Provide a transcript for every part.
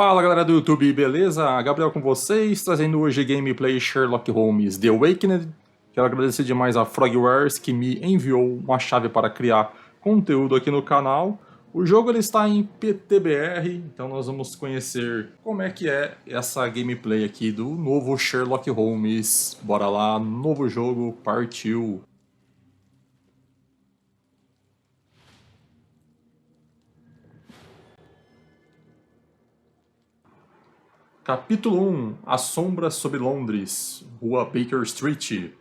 Fala galera do YouTube, beleza? Gabriel com vocês, trazendo hoje gameplay Sherlock Holmes The Awakened. Quero agradecer demais a Frogwares que me enviou uma chave para criar conteúdo aqui no canal. O jogo ele está em PTBR, então nós vamos conhecer como é que é essa gameplay aqui do novo Sherlock Holmes. Bora lá, novo jogo, partiu! Capítulo 1. A Sombra sobre Londres, Rua Baker Street.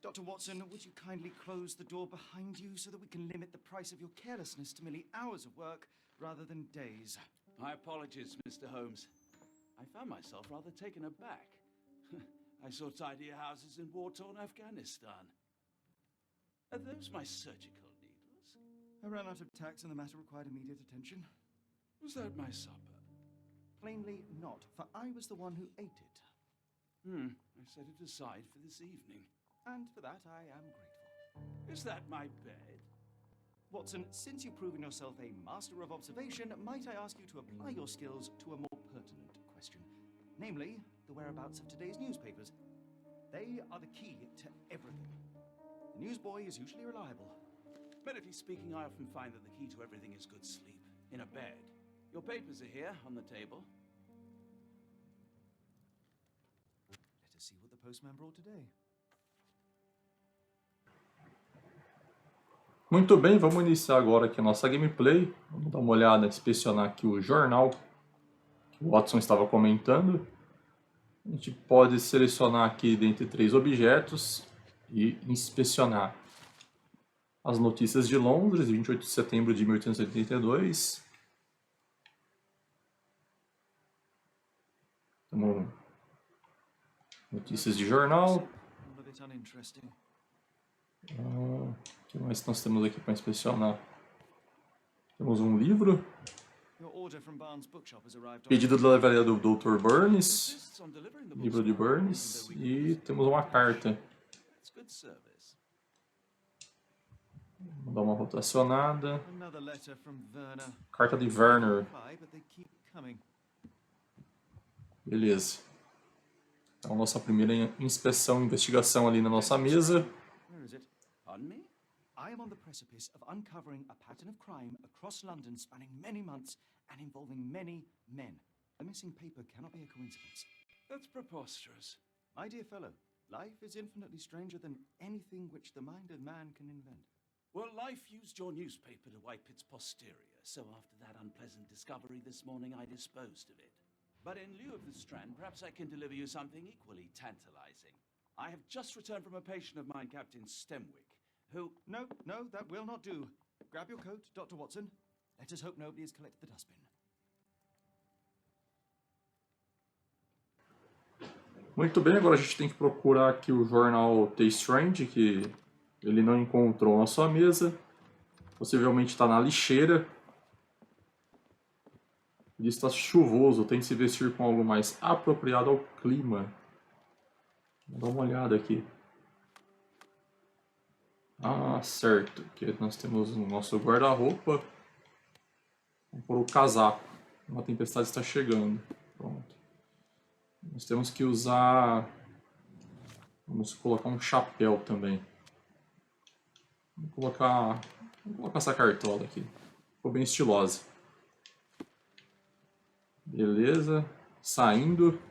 Dr. Watson, would you kindly close the door behind you so that we can limit the price of your carelessness to merely hours of work rather than days? My apologies, Mr. Holmes. I found myself rather taken aback. I saw tidier houses in war-torn Afghanistan. Are those my surgical needles? I ran out of tacks and the matter required immediate attention. Was that my supper? Plainly not, for I was the one who ate it. I set it aside for this evening. And for that I am grateful. Is that my bed? Watson, since you've proven yourself a master of observation, might I ask you to apply your skills to a more pertinent question? Namely, the whereabouts of today's newspapers. They are the key to everything. The newsboy is usually reliable. Medically speaking, I often find that the key to everything is good sleep. In a bed. Your papers are here, on the table. Let us see what the postman brought today. Muito bem, vamos iniciar agora aqui a nossa gameplay. Vamos dar uma olhada, inspecionar aqui o jornal que o Watson estava comentando. A gente pode selecionar aqui dentre 3 objetos e inspecionar as notícias de Londres, 28 de setembro de 1882. Temos notícias de jornal. O que mais nós temos aqui para inspecionar? Temos um livro. Pedido da livraria do Dr. Burns. Livro de Burns. E temos uma carta. Vamos dar uma rotacionada. Carta de Werner. Beleza. Então, nossa primeira inspeção, investigação ali na nossa mesa. I am on the precipice of uncovering a pattern of crime across London spanning many months and involving many men. A missing paper cannot be a coincidence. That's preposterous. My dear fellow, life is infinitely stranger than anything which the mind of man can invent. Well, life used your newspaper to wipe its posterior, so after that unpleasant discovery this morning, I disposed of it. But in lieu of the Strand, perhaps I can deliver you something equally tantalizing. I have just returned from a patient of mine, Captain Stemwick, who... No, that will not do. Grab your coat, Dr. Watson. Let us hope nobody has collected the dustbin. Muito bem, agora a gente tem que procurar aqui o jornal The Strand, que ele não encontrou na sua mesa. Possivelmente está na lixeira. Ele está chuvoso, tem que se vestir com algo mais apropriado ao clima. Vamos dar uma olhada aqui. Ah, certo. Aqui nós temos o nosso guarda-roupa. Vamos pôr o casaco. Uma tempestade está chegando. Pronto. Nós temos que usar... Vamos colocar um chapéu também. Vamos colocar essa cartola aqui. Ficou bem estilosa. Beleza. Saindo.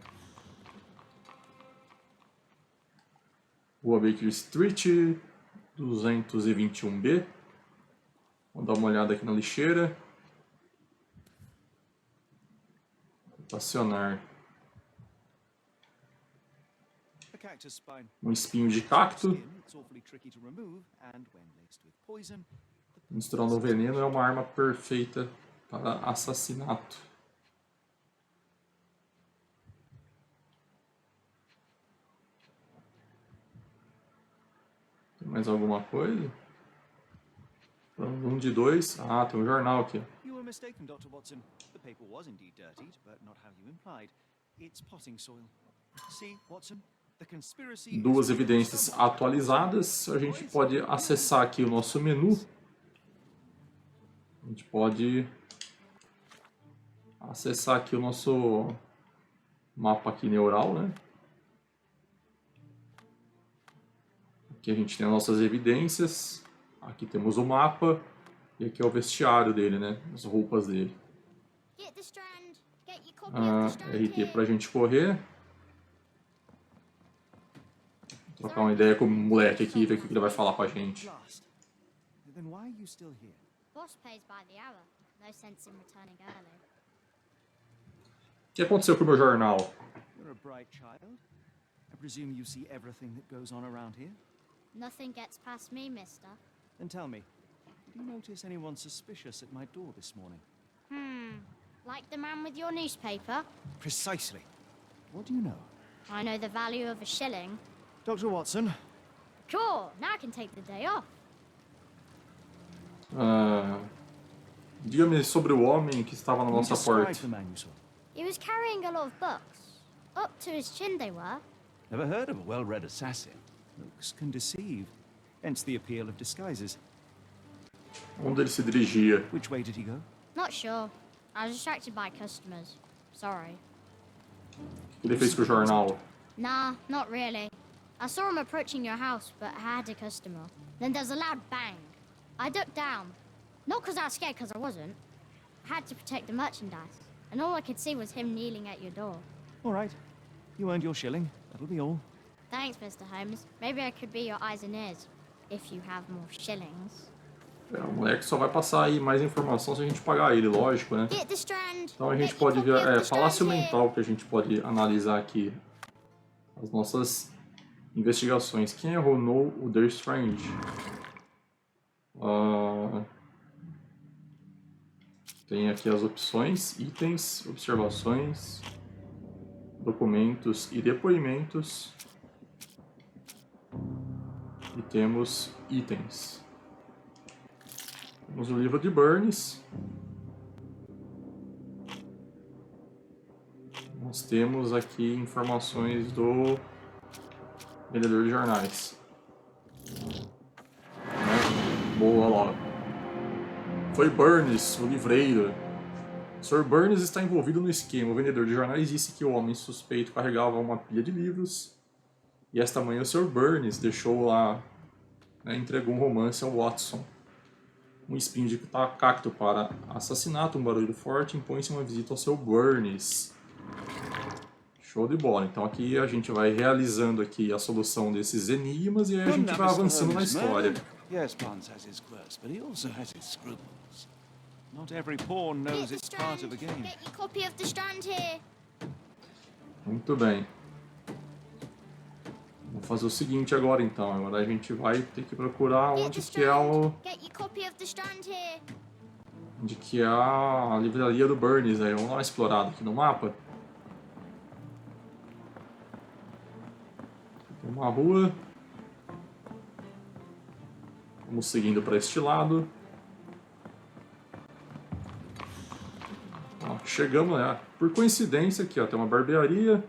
Rua Baker Street, 221B. Vamos dar uma olhada aqui na lixeira. Rotacionar. Um espinho de cacto. Misturando o veneno é uma arma perfeita para assassinato. Mais alguma coisa? Um de 2. Ah, tem um jornal aqui. mistaken, Dr. Watson. The paper was indeed dirtied, but not how you implied. It's potting soil. See, Watson? The conspiracy Duas evidências atualizadas. A gente pode acessar aqui o nosso menu. A gente pode acessar aqui o nosso mapa aqui neural, né? Aqui a gente tem as nossas evidências. Aqui temos o mapa. E aqui é o vestiário dele, né? As roupas dele. RT pra gente correr. Vou trocar uma ideia com o moleque aqui e ver o que ele vai falar pra gente. Then why are you still here? Boss pays by the hour. No sense in returning early. O que aconteceu com o meu jornal? You're a bright child. I presume you see everything that goes on around here? Nothing gets past me, mister. Then tell me, did you notice anyone suspicious at my door this morning? Like the man with your newspaper? Precisely. What do you know? I know the value of a shilling. Dr. Watson, Cool, now I can take the day off. Diga-me sobre o homem que estava na can you nossa describe porta. the man you saw? He was carrying a lot of books. Up to his chin they were. Never heard of a well-read assassin. Looks can deceive. Hence the appeal of disguises. Onde ele se dirigia? Which way did he go? Not sure. I was distracted by customers. Sorry. O que ele fez com o jornal? Nah, not really. I saw him approaching your house, but I had a customer. Then there was a loud bang. I ducked down. Not because I was scared, because I wasn't. I had to protect the merchandise. And all I could see was him kneeling at your door. All right. You earned your shilling. That'll be all. Thanks, Mr. Holmes. Maybe I could be your eyes and ears, if you have more shillings. O moleque só vai passar aí mais informação se a gente pagar ele, lógico, né? Get the strand. Então a gente Get pode your ver, copy of the palácio strand here. mental que a gente pode analisar aqui. As nossas investigações. Quem arruinou o The Strange? Tem aqui as opções, itens, observações, documentos e depoimentos. E temos itens. Temos o livro de Burns. Nós temos aqui informações do vendedor de jornais. Boa lá. Foi Burns, o livreiro. Sr. Burns está envolvido no esquema. O vendedor de jornais disse que o homem suspeito carregava uma pilha de livros. E esta manhã o Sr. Burns deixou lá, entregou um romance ao Watson. Um espinho de cacto para assassinato, um barulho forte, impõe-se uma visita ao Sr. Burns. Show de bola. Então aqui a gente vai realizando aqui a solução desses enigmas e aí a gente vai avançando na história. Yes, Barnes has his quirks, but he also has his scruples. Not every pawn knows Get the it's part of a strand. game. Get your copy of the strand here. Muito bem. Vou fazer o seguinte agora então. Agora a gente vai ter que procurar Get onde the que é o... strand. Get your copy of the strand here. Onde que é a livraria do Burns aí. Vamos dar uma explorada aqui no mapa. Tem uma rua. Vamos seguindo para este lado. Ó, chegamos, né? Por coincidência aqui, ó, tem uma barbearia.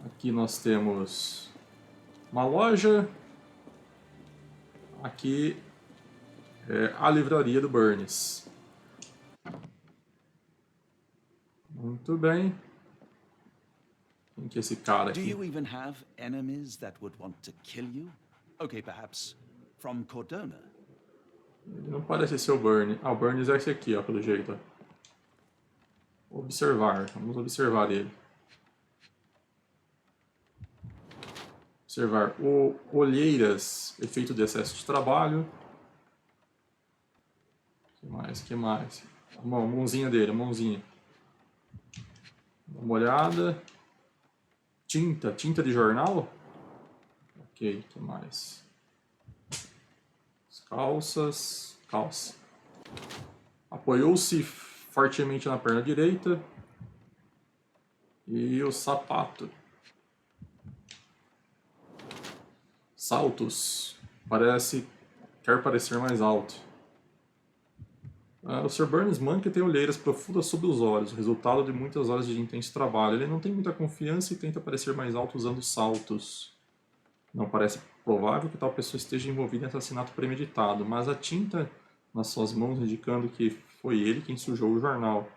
Aqui nós temos uma loja. Aqui é a livraria do Burns. Muito bem. Quem que é esse cara Do aqui? you even have enemies that would want to kill you? Okay, perhaps from Cordona. Ele não parece ser o Burns. Ah, o Burns é esse aqui, ó, pelo jeito. Ó. Observar. Vamos observar ele. Observar. Olheiras. Efeito de excesso de trabalho. Que mais? Que mais? A mãozinha dele, a mãozinha. Dá uma olhada. Tinta. Tinta de jornal? Ok, que mais? Calças. Calça. Apoiou-se fortemente na perna direita. E o sapato. Saltos. Quer parecer mais alto. O Sr. Burns Monkey tem olheiras profundas sob os olhos, resultado de muitas horas de intenso trabalho. Ele não tem muita confiança e tenta parecer mais alto usando saltos. Não parece provável que tal pessoa esteja envolvida em assassinato premeditado, mas a tinta nas suas mãos indicando que foi ele quem sujou o jornal.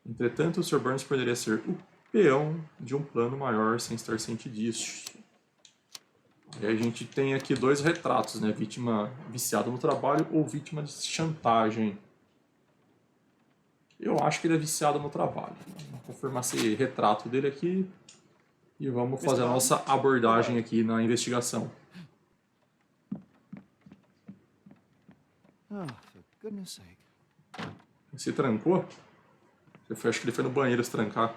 Entretanto, o Sr. Burns poderia ser o peão de um plano maior sem estar ciente disso. E a gente tem aqui dois retratos, né? Vítima viciada no trabalho ou vítima de chantagem. Eu acho que ele é viciado no trabalho. Vou confirmar esse retrato dele aqui e vamos fazer a nossa abordagem aqui na investigação. Oh, for goodness sake. Se trancou? Acho que ele foi no banheiro se trancar.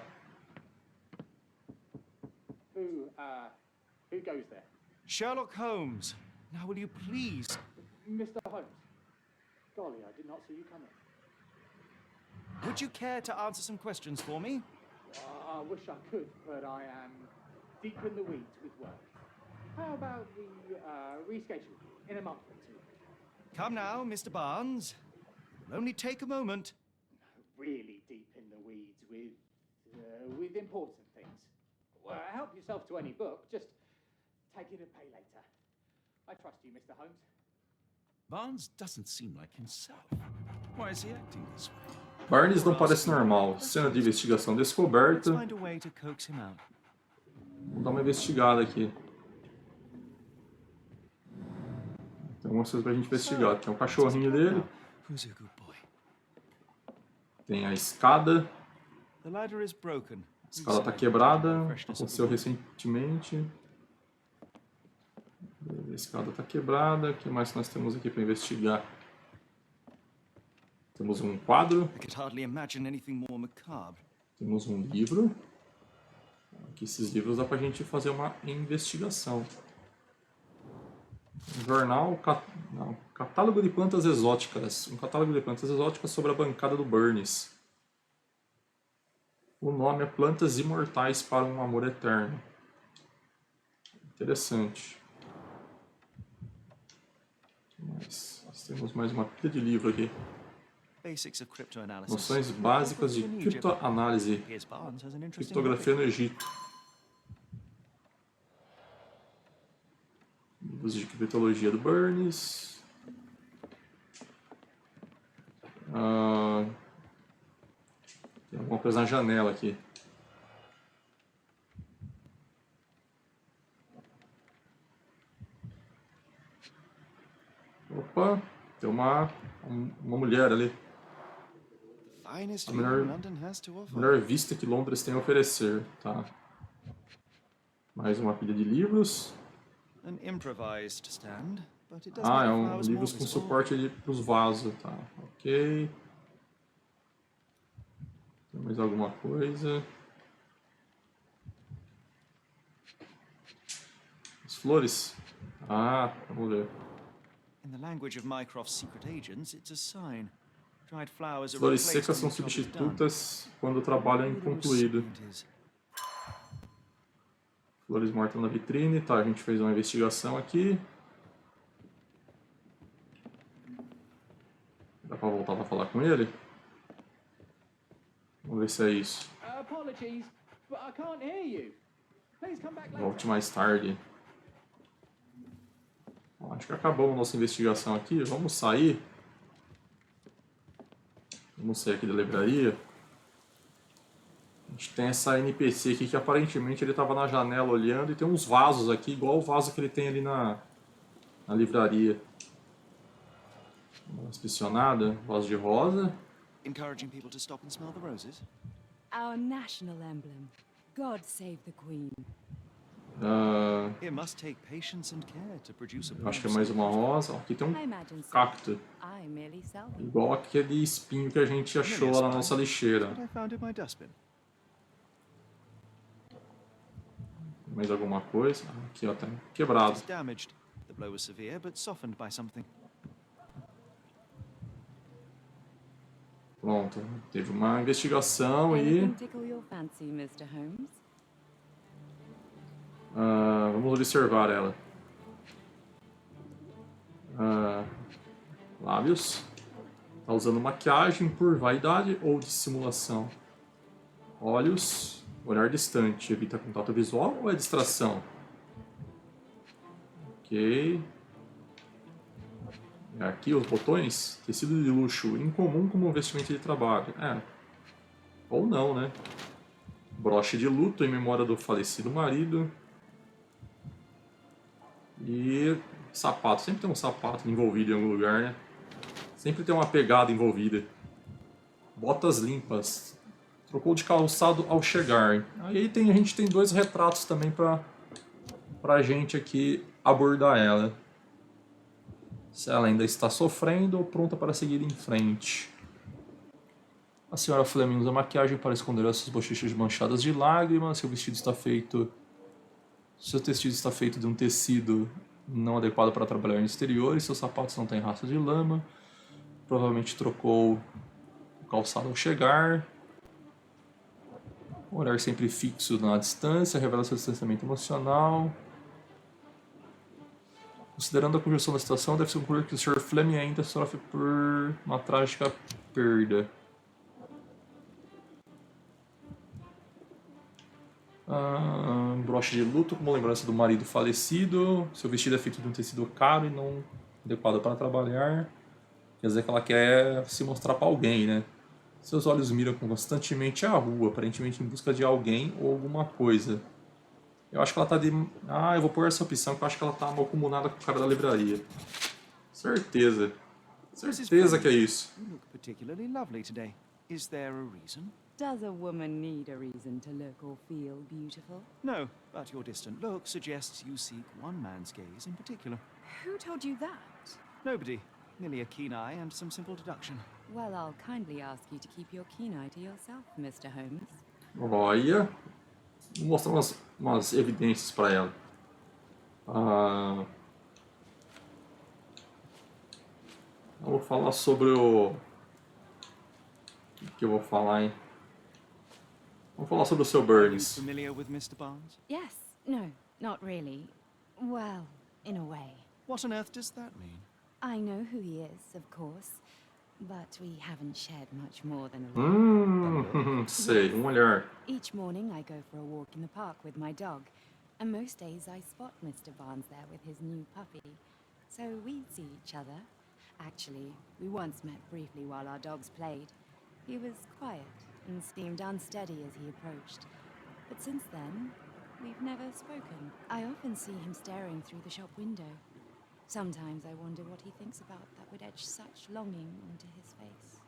Who goes there? Sherlock Holmes. Now will you please... Mr. Holmes. Golly, I did not see you coming. Would you care to answer some questions for me? I wish I could, but I am deep in the weeds with work. How about we reschedule in a month or two? Come now, Mr. Barnes. It will only take a moment. Really deep in the weeds with important things. Well, help yourself to any book. Just take it and pay later. I trust you, Mr. Holmes. Barnes doesn't seem like himself. Why is he acting this way? Barnes não parece normal. Cena de investigação Let's descoberta. find a way to coax him out. Vamos dar uma investigada aqui. Tem algumas coisas pra gente investigar. Tem o cachorrinho dele. Who's a good boy? Tem a escada. The ladder is broken. A escada tá quebrada. Aconteceu recentemente. A escada tá quebrada. O que mais nós temos aqui pra investigar? Temos um quadro. I could hardly imagine anything more macabre. Temos um livro. Aqui esses livros dá pra gente fazer uma investigação. Um jornal, catálogo de plantas exóticas. Um catálogo de plantas exóticas sobre a bancada do Burns. O nome é Plantas Imortais para um Amor Eterno. Interessante. Mas nós temos mais uma pilha de livro aqui. Basics of cryptoanalysis. Noções básicas de criptoanálise. Here's Barnes has an interesting Criptografia no Egito. Livros de criptologia do Burns. Tem alguma coisa na janela aqui. Opa, tem uma mulher ali. finest A view melhor- London has to offer. Melhor vista que Londres tem a oferecer. Tá. Mais uma pilha de livros. An improvised stand, but it does Ah, make é the um flowers livros more com visible. suporte ali pros vasos, tá. Ok. Tem mais alguma coisa? As flores. Ah, vamos ver. In the language of Mycroft's secret agents, it's a sign. Dried flowers are Flores replaced secas são when the job is done. substitutas quando o trabalho é Who the inconcluído. recipient is. Flores mortas na vitrine. Tá, a gente fez uma investigação aqui. Dá pra voltar pra falar com ele? Vamos ver se é isso. Apologies, but I can't hear you. Please come back later. Volte mais tarde. Bom, acho que acabou a nossa investigação aqui. Vamos sair. Vamos sair aqui da livraria. A gente tem essa NPC aqui que aparentemente ele estava na janela olhando e tem uns vasos aqui, igual o vaso que ele tem ali na livraria. Uma inspecionada, vaso de rosa. Encouraging people to stop and smell the roses. Our national emblem. God save the Queen. Ah, It must take patience and care to produce a eu acho que é mais uma rosa. Ó, aqui tem I um imagine so. cacto, I merely sell them. igual aquele espinho que a gente achou lá na nossa lixeira. What I found in my dustbin. Mais alguma coisa? Aqui, ó, tá quebrado. It's damaged. The blow was severe, but softened by something. Pronto, teve uma investigação e Anything tickle your fancy, Mr. Holmes? vamos observar ela. Lábios. Tá usando maquiagem por vaidade ou dissimulação? Olhos, olhar distante, evita contato visual ou é distração? Ok. Aqui os botões, tecido de luxo, incomum como vestimenta de trabalho. Ou não, né? Broche de luto em memória do falecido marido. E sapato, sempre tem um sapato envolvido em algum lugar, né? Sempre tem uma pegada envolvida. Botas limpas. Trocou de calçado ao chegar. Aí a gente tem 2 retratos também pra gente aqui abordar ela. Se ela ainda está sofrendo ou pronta para seguir em frente. A senhora Fleming usa maquiagem para esconder as suas bochechas manchadas de lágrimas. Seu tecido está feito de um tecido não adequado para trabalhar no exterior e seus sapatos não têm rastro de lama. Provavelmente trocou o calçado ao chegar. Um olhar sempre fixo na distância revela seu distanciamento emocional. Considerando a conjunção da situação, deve-se concluir que o Sr. Fleming ainda sofre por uma trágica perda. Broche de luto como lembrança do marido falecido. Seu vestido é feito de um tecido caro e não adequado para trabalhar. Quer dizer que ela quer se mostrar para alguém, né? Seus olhos miram constantemente a rua, aparentemente em busca de alguém ou alguma coisa. Eu acho que ela tá de... eu vou pôr essa opção, que eu acho que ela tá mal comunada com o cara da livraria. Certeza. Certeza que é isso. You look particularly lovely today. Is there a reason? Does a woman need a reason to look or feel beautiful? No, but your distant look suggests you seek one man's gaze in particular. Who told you that? Nobody. Merely a keen eye and some simple deduction. Well, I'll kindly ask you to keep your keen eye to yourself, Mr. Holmes. Olha, vou mostrar umas evidências para ela. Vou falar sobre o... O que eu vou falar, hein? Vamos falar sobre o seu Are you Burns. familiar with Mr. Barnes? Yes, no, not really. Well, in a way. What on earth does that mean? I know who he is, of course, but we haven't shared much more than a look. Sei, olhar. Each morning I go for a walk in the park with my dog, and most days I spot Mr. Barnes there with his new puppy. So we see each other. Actually, we once met briefly while our dogs played. He was quiet and seemed unsteady as he approached. But since then, we've never spoken. I often see him staring through the shop window. Sometimes I wonder what he thinks about that would etch such longing onto his face.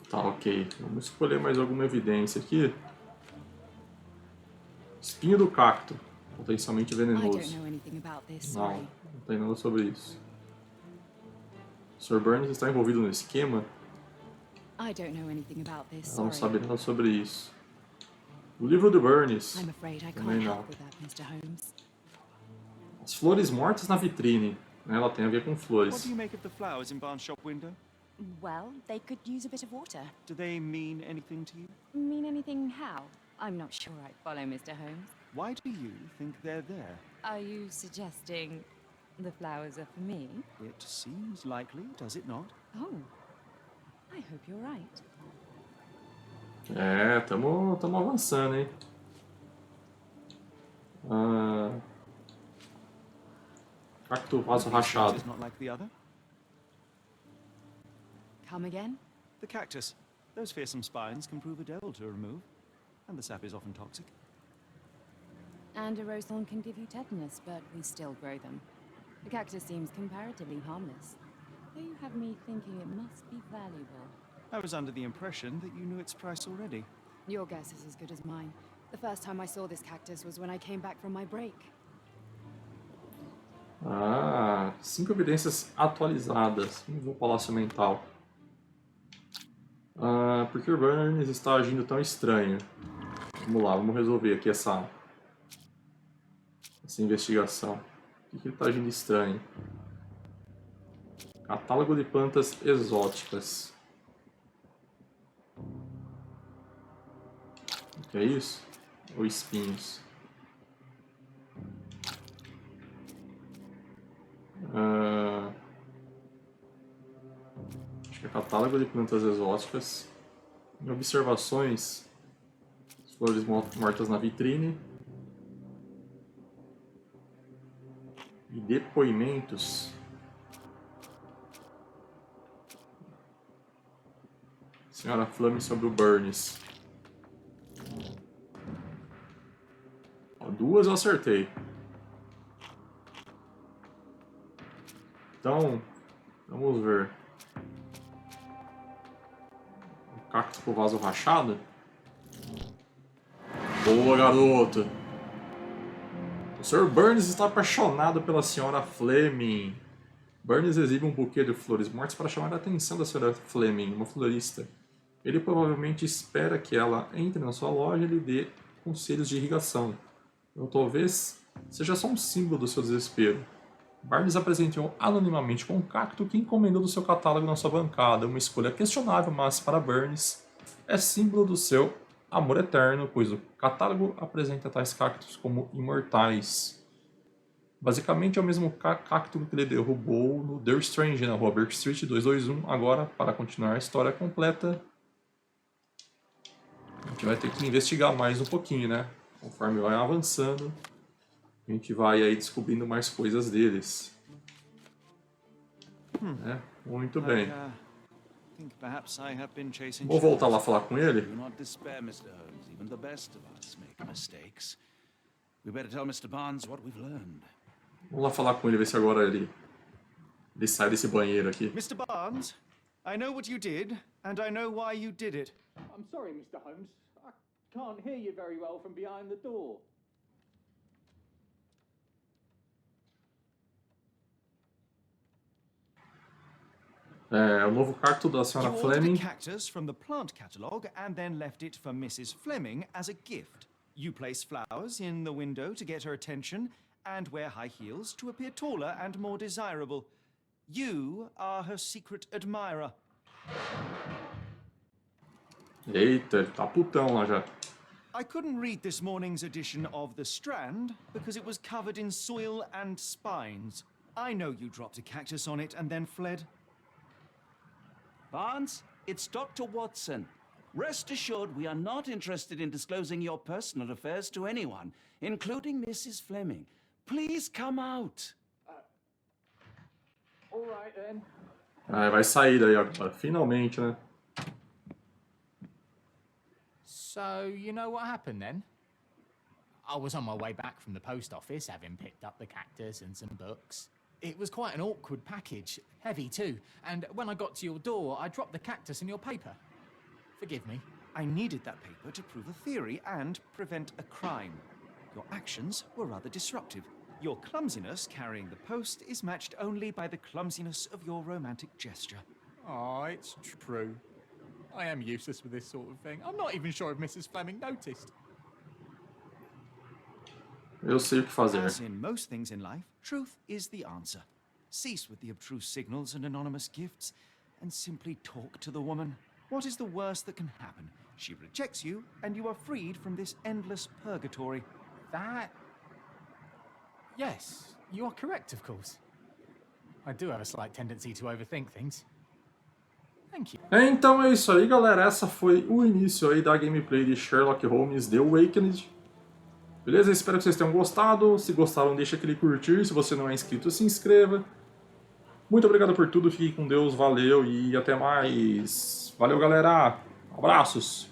Tá, ok. Vamos escolher mais alguma evidência aqui. Espinho do cacto. Potencialmente I don't venenoso. know anything about this, Não, sorry. não tem nada sobre isso. O Sr. Burns está envolvido no esquema? I don't know anything about this, Ela não sorry. sabe nada sobre isso. O livro de Burns. I'm afraid I Também can't não. help with that, Mr. Holmes. As flores mortas na vitrine. Ela tem a ver com What flores. do you make of the flowers in Barnes' shop window? Well, they could use a bit of water. Do they mean anything to you? Mean anything how? I'm not sure I follow, Mr. Holmes. Why do you think they're there? Are you suggesting the flowers are for me? It seems likely, does it not? Oh, I hope you're right. Tamo avançando, hein? Cacto vaso rachado. Is not like the other. Come again? The cactus. Those fearsome spines can prove a devil to remove, and the sap is often toxic. And a rose thorn can give you tetanus, but we still grow them. The cactus seems comparatively harmless. Though you have me thinking it must be valuable. I was under the impression that you knew its price already. Your guess is as good as mine. The first time I saw this cactus was when I came back from my break. 5 evidências atualizadas no Palácio Mental. Por que o Burns está agindo tão estranho? Vamos lá, vamos resolver aqui essa investigação. Por que ele está agindo estranho? Catálogo de plantas exóticas. O que é isso? Ou espinhos? Acho Catálogo de plantas exóticas. Em observações, as flores mortas na vitrine. E depoimentos. Senhora Flame sobre o Burns. Ó, 2 eu acertei. Então, vamos ver. O cacto com o vaso rachado. Boa, garoto! O Sr. Burns está apaixonado pela Sra. Fleming. Burns exibe um buquê de flores mortas para chamar a atenção da Sra. Fleming, uma florista. Ele provavelmente espera que ela entre na sua loja e lhe dê conselhos de irrigação. Ou talvez seja só um símbolo do seu desespero. Burns apresentou anonimamente com um cacto que encomendou do seu catálogo na sua bancada, uma escolha questionável, mas para Burns é símbolo do seu amor eterno, pois o catálogo apresenta tais cactos como imortais. Basicamente é o mesmo cacto que ele derrubou no The Strange, na rua Baker Street 221. Agora, para continuar a história completa, a gente vai ter que investigar mais um pouquinho, né? Conforme vai avançando, a gente vai aí descobrindo mais coisas deles. Muito bem. Vou voltar lá falar com ele. Do not despair, Mr. Holmes. Even the best of us make mistakes. We better tell Mr. Barnes what we've learned. Vamos lá falar com ele, ver se agora ele sai desse banheiro aqui. Mr. Barnes, I know what you did, and I know why you did it. I'm sorry, Mr. Holmes. I can't hear you very well from behind the door. O novo cacto da Sra. You ordered Fleming. a cactus from the plant catalogue and then left it for Mrs. Fleming as a gift. You place flowers in the window to get her attention and wear high heels to appear taller and more desirable. You are her secret admirer. Eita, ele tá putão lá já. I couldn't read this morning's edition of The Strand because it was covered in soil and spines. I know you dropped a cactus on it and then fled. Barnes, it's Dr. Watson. Rest assured we are not interested in disclosing your personal affairs to anyone, including Mrs. Fleming. Please come out. All right then. Vai sair daí agora, finalmente, né? So, you know what happened then? I was on my way back from the post office, having picked up the cactus and some books. It was quite an awkward package, heavy too, and when I got to your door, I dropped the cactus in your paper. Forgive me. I needed that paper to prove a theory and prevent a crime. Your actions were rather disruptive. Your clumsiness carrying the post is matched only by the clumsiness of your romantic gesture. Oh, it's true. I am useless with this sort of thing. I'm not even sure if Mrs. Fleming noticed. Eu sei o que fazer. As in most things in life, truth is the answer. Cease with the obtruse signals and anonymous gifts, and simply talk to the woman. What is the worst that can happen? She rejects you, and you are freed from this endless purgatory. That... Yes, you are correct, of course. I do have a slight tendency to overthink things. Thank you. Então é isso aí, galera. Essa foi o início aí da gameplay de Sherlock Holmes The Awakened. Beleza? Espero que vocês tenham gostado. Se gostaram, deixa aquele curtir. Se você não é inscrito, se inscreva. Muito obrigado por tudo. Fique com Deus. Valeu e até mais. Valeu, galera. Abraços.